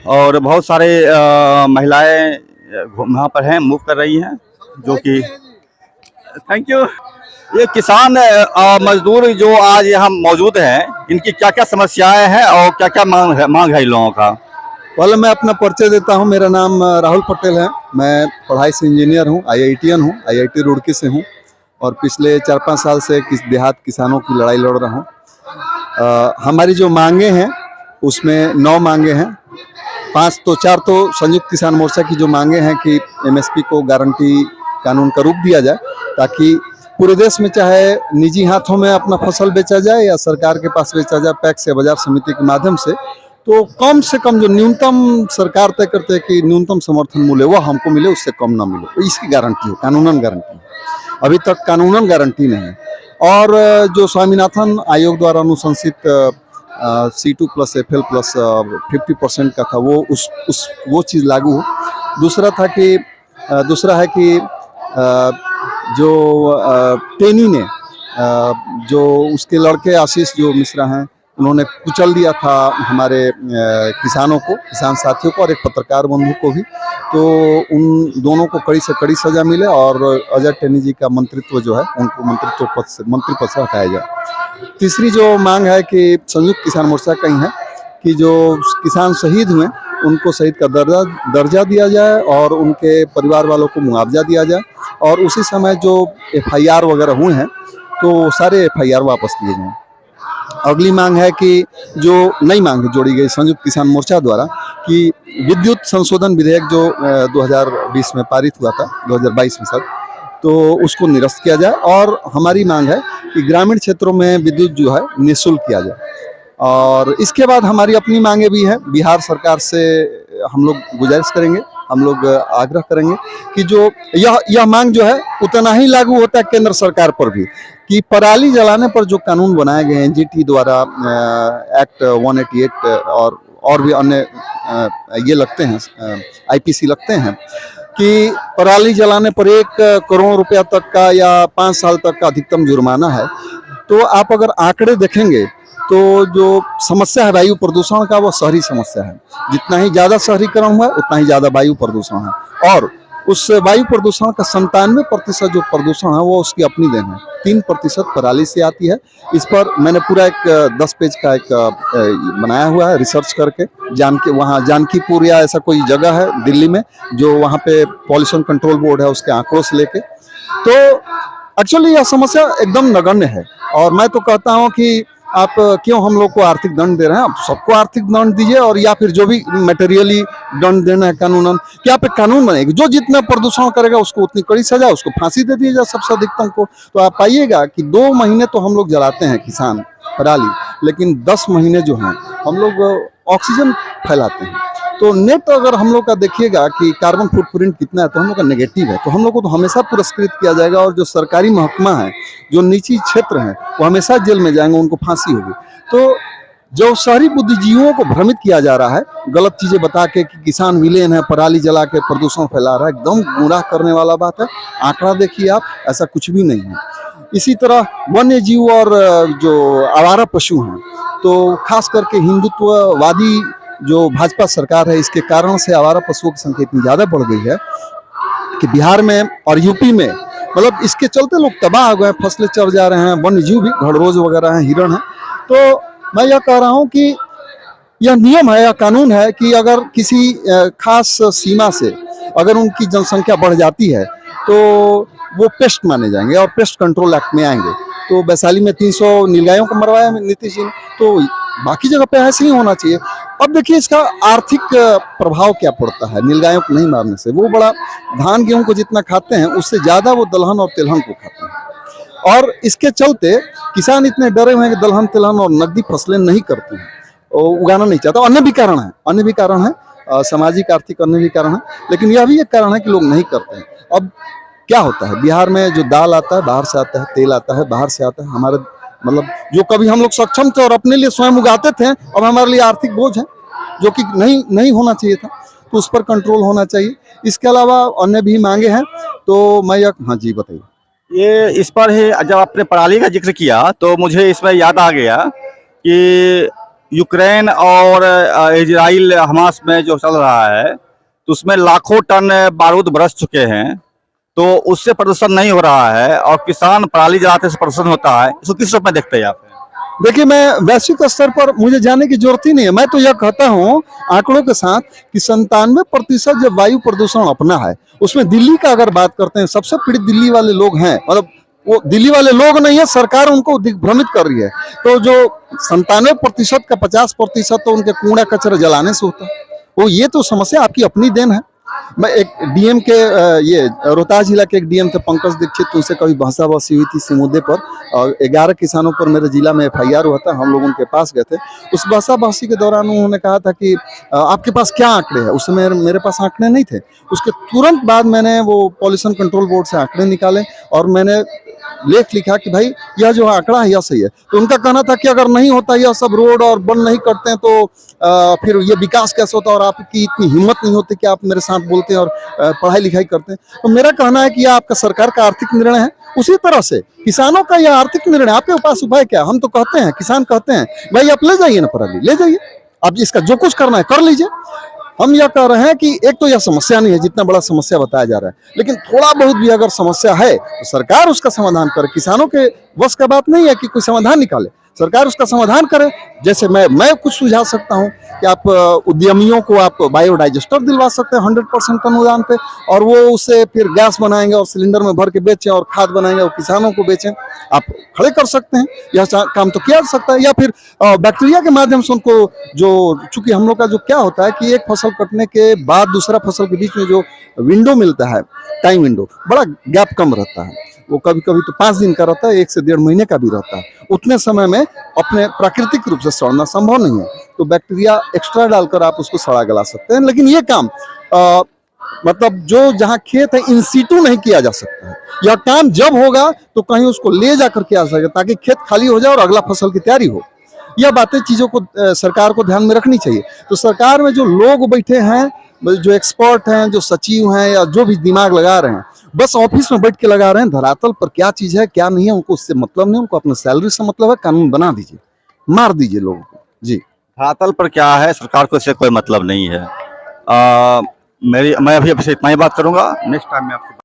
और बहुत सारे महिलाएं वहाँ पर हैं, मूव कर रही हैं, जो कि थैंक यू। ये किसान मजदूर जो आज यहाँ मौजूद हैं, इनकी क्या क्या समस्याएं हैं और क्या क्या मांग है इन लोगों का। पहले मैं अपना परिचय देता हूं। मेरा नाम राहुल पटेल है। मैं पढ़ाई से इंजीनियर हूं, IITian हूं, IIT रुड़की से हूं और पिछले 4-5 साल से देहात किसानों की लड़ाई लड़ रहा हूं। हमारी जो मांगे हैं उसमें 9 मांगे हैं। 5 तो 4 तो संयुक्त किसान मोर्चा की जो मांगे हैं कि MSP को गारंटी कानून का रूप दिया जाए, ताकि पूरे देश में चाहे निजी हाथों में अपना फसल बेचा जाए या सरकार के पास बेचा जाए पैक्स या बाजार समिति के माध्यम से कम जो न्यूनतम सरकार तय करते हैं कि न्यूनतम समर्थन मूल्य वो हमको मिले, उससे कम ना मिले, तो इसकी गारंटी हो, कानूनन गारंटी। अभी तक कानूनन गारंटी नहीं है। और जो स्वामीनाथन आयोग द्वारा अनुशंसित C2+FL+ 50% का था, वो चीज़ लागू हो। दूसरा है कि जो टेनी ने जो उसके लड़के आशीष जो मिश्रा हैं, उन्होंने कुचल दिया था हमारे किसानों को, किसान साथियों को और एक पत्रकार बंधु को भी, तो उन दोनों को कड़ी से कड़ी सजा मिले और अजय टेनी जी का मंत्रित्व जो है उनको मंत्री पद से हटाया जाए। तीसरी जो मांग है कि संयुक्त किसान मोर्चा का ही है कि जो किसान शहीद हुए उनको शहीद का दर्जा दिया जाए और उनके परिवार वालों को मुआवजा दिया जाए, और उसी समय जो FIR वगैरह हुए हैं तो सारे FIR वापस लिए जाएं। अगली मांग है कि जो नई मांग जोड़ी गई संयुक्त किसान मोर्चा द्वारा कि विद्युत संशोधन विधेयक जो 2020 में पारित हुआ था, 2022 में सर, तो उसको निरस्त किया जाए। और हमारी मांग है कि ग्रामीण क्षेत्रों में विद्युत जो है निःशुल्क किया जाए। और इसके बाद हमारी अपनी मांगे भी हैं। बिहार सरकार से हम लोग गुजारिश करेंगे, हम लोग आग्रह करेंगे कि जो यह मांग जो है उतना ही लागू होता है केंद्र सरकार पर भी, कि पराली जलाने पर जो कानून बनाए गए हैं GT द्वारा, एक्ट 188 और भी अन्य ये लगते हैं, IPC लगते हैं, कि पराली जलाने पर 1 करोड़ रुपया तक का या 5 साल तक का अधिकतम जुर्माना है। तो आप अगर आंकड़े देखेंगे तो जो समस्या है वायु प्रदूषण का, वो शहरी समस्या है। जितना ही ज़्यादा शहरीकरण हुआ उतना ही ज़्यादा वायु प्रदूषण है, और उस वायु प्रदूषण का 97% जो प्रदूषण है वो उसकी अपनी देन है। 3% पराली से आती है। इस पर मैंने पूरा एक 10 पेज का एक बनाया हुआ है रिसर्च करके। वहाँ जानकीपुर या ऐसा कोई जगह है दिल्ली में, जो वहाँ पे पॉल्यूशन कंट्रोल बोर्ड है, उसके आंकड़ों से लेके। तो एक्चुअली यह समस्या एकदम नगण्य है, और मैं तो कहता हूँ कि आप क्यों हम लोग को आर्थिक दंड दे रहे हैं, आप सबको आर्थिक दंड दीजिए, और या फिर जो भी मटेरियली दंड देना है कानूनन, क्या पे कानून बनेगी, जो जितना प्रदूषण करेगा उसको उतनी कड़ी सजा, उसको फांसी दे दी जाए सबसे अधिकतम को। तो आप पाइएगा कि 2 महीने तो हम लोग जलाते हैं किसान पराली, लेकिन 10 महीने जो हैं हम लोग ऑक्सीजन फैलाते हैं। तो नेट अगर हम लोग का देखिएगा कि कार्बन फुटप्रिंट कितना है, तो हम लोग का नेगेटिव है। तो हम लोग को तो हमेशा पुरस्कृत किया जाएगा, और जो सरकारी महकमा है, जो निजी क्षेत्र हैं, वो हमेशा जेल में जाएंगे, उनको फांसी होगी। तो जो शहरी बुद्धिजीवियों को भ्रमित किया जा रहा है गलत चीज़ें बता के कि किसान विलेन है, पराली जला के प्रदूषण फैला रहा है, एकदम गुमराह करने वाला बात है। आंकड़ा देखिए आप, ऐसा कुछ भी नहीं है। इसी तरह वन्य जीव और जो आवारा पशु हैं, तो खास करके हिंदुत्ववादी जो भाजपा सरकार है, इसके कारण से आवारा पशुओं की संख्या इतनी ज़्यादा बढ़ गई है कि बिहार में और यूपी में, मतलब इसके चलते लोग तबाह हो गए, फसलें चढ़ जा रहे हैं, वन्य जीव भी, खरगोश वगैरह हैं, हिरण है। तो मैं यह कह रहा हूँ कि यह नियम है या कानून है कि अगर किसी खास सीमा से अगर उनकी जनसंख्या बढ़ जाती है तो वो पेस्ट माने जाएंगे और पेस्ट कंट्रोल एक्ट में आएंगे। तो वैशाली में 300 नीलगायों को मरवाया नीतीश जी ने, तो बाकी जगह पे ऐसे ही होना चाहिए। अब देखिए इसका आर्थिक प्रभाव क्या पड़ता है नीलगायों को नहीं मारने से। वो बड़ा धान गेहूं को जितना खाते हैं उससे ज़्यादा वो दलहन और तिलहन को खाते हैं, और इसके चलते किसान इतने डरे हुए हैं कि दलहन तिलहन और नकदी फसलें नहीं करते हैं, उगाना नहीं चाहता। अन्य भी कारण है, सामाजिक आर्थिक अन्य भी कारण है, लेकिन यह भी एक कारण है कि लोग नहीं करते हैं। अब क्या होता है, बिहार में जो दाल आता है बाहर से आता है, तेल आता है बाहर से आता है। हमारे मतलब जो कभी हम लोग सक्षम थे और अपने लिए स्वयं उगाते थे, अब हमारे लिए आर्थिक बोझ है, जो कि नहीं होना चाहिए था। तो उस पर कंट्रोल होना चाहिए। इसके अलावा अन्य भी मांगे हैं, तो मैं हाँ जी बताइए। ये इस पर ही जब आपने पराली का जिक्र किया तो मुझे इसमें याद आ गया कि यूक्रेन और इजराइल हमास में जो चल रहा है, तो उसमें लाखों टन बारूद बरस चुके हैं, तो उससे प्रदूषण नहीं हो रहा है और किसान पराली जलाते से प्रदूषण होता है। इसको किस रूप में देखते हैं आप? देखिए, मैं वैश्विक स्तर पर मुझे जाने की जरूरत ही नहीं है। मैं तो यह कहता हूँ आंकड़ों के साथ कि 97% जब वायु प्रदूषण अपना है, उसमें दिल्ली का अगर बात करते हैं, सबसे पीड़ित दिल्ली वाले लोग हैं। मतलब वो दिल्ली वाले लोग नहीं है, सरकार उनको दिग्भ्रमित कर रही है। तो जो 97% का 50% तो उनके कूड़ा कचरा जलाने से होता है। वो ये तो समस्या आपकी अपनी देन है। मैं एक डीएम के ये रोहतास जिला के एक डीएम थे पंकज दीक्षित, तो उनसे कभी बहसाबहसी हुई थी इसी मुद्दे पर और 11 किसानों पर मेरे जिला में एफआईआर हुआ था। हम लोग उनके पास गए थे। उस बहसाबहसी के दौरान उन्होंने कहा था कि आपके पास क्या आंकड़े हैं। उस समय मेरे पास आंकड़े नहीं थे। उसके तुरंत बाद मैंने वो पॉल्यूशन कंट्रोल बोर्ड से आंकड़े निकाले और मैंने लेख लिखा कि भाई यह जो आंकड़ा है यह सही है। तो उनका कहना था कि अगर नहीं होता यह सब रोड और बंद नहीं करते हैं तो फिर ये विकास कैसे होता, और आपकी इतनी हिम्मत नहीं होती कि आप मेरे साथ बोलते हैं और पढ़ाई लिखाई करते हैं। तो मेरा कहना है कि यह आपका सरकार का आर्थिक निर्णय है। उसी तरह से किसानों का यह आर्थिक निर्णय, आपके पास उपाय क्या? हम तो कहते हैं, किसान कहते हैं भाई आप ले जाइए ना पराली, ले जाइए, आप इसका जो कुछ करना है कर लीजिए। हम यह कह रहे हैं कि एक तो यह समस्या नहीं है जितना बड़ा समस्या बताया जा रहा है, लेकिन थोड़ा बहुत भी अगर समस्या है तो सरकार उसका समाधान करे। किसानों के बस का बात नहीं है कि कोई समाधान निकाले, सरकार उसका समाधान करे। जैसे मैं कुछ सुझा सकता हूं कि आप उद्यमियों को आप बायोडाइजेस्टर दिलवा सकते हैं 100% अनुदान पे, और वो उससे फिर गैस बनाएंगे और सिलेंडर में भर के बेचें और खाद बनाएंगे और किसानों को बेचें। आप खड़े कर सकते हैं, यह काम तो किया जा सकता है। या फिर बैक्टीरिया के माध्यम से उनको, जो चूंकि हम लोग का जो क्या होता है कि एक फसल कटने के बाद दूसरा फसल के बीच में जो विंडो मिलता है, टाइम विंडो बड़ा गैप कम रहता है। वो कभी कभी तो 5 दिन का रहता है, 1 से 1.5 महीने का भी रहता है। उतने समय में अपने प्राकृतिक रूप से सड़ना संभव नहीं है, तो बैक्टीरिया एक्स्ट्रा डालकर आप उसको सड़ा गला सकते हैं। लेकिन ये काम मतलब जो जहाँ खेत है इन सीटू नहीं किया जा सकता है। यह काम जब होगा तो कहीं उसको ले जाकर किया जा सके ताकि खेत खाली हो जाए और अगला फसल की तैयारी हो। यह बातें चीजों को सरकार को ध्यान में रखनी चाहिए। तो सरकार में जो लोग बैठे हैं, जो एक्सपर्ट हैं, जो सचिव हैं या जो भी दिमाग लगा रहे हैं, बस ऑफिस में बैठ के लगा रहे हैं। धरातल पर क्या चीज है क्या नहीं है उनको उससे मतलब नहीं, उनको अपने सैलरी से मतलब है। कानून बना दीजिए, मार दीजिए लोगों को। जी, धरातल पर क्या है, सरकार को इससे कोई मतलब नहीं है। मैं अभी आपसे इतना ही बात करूंगा। नेक्स्ट टाइम में आपसे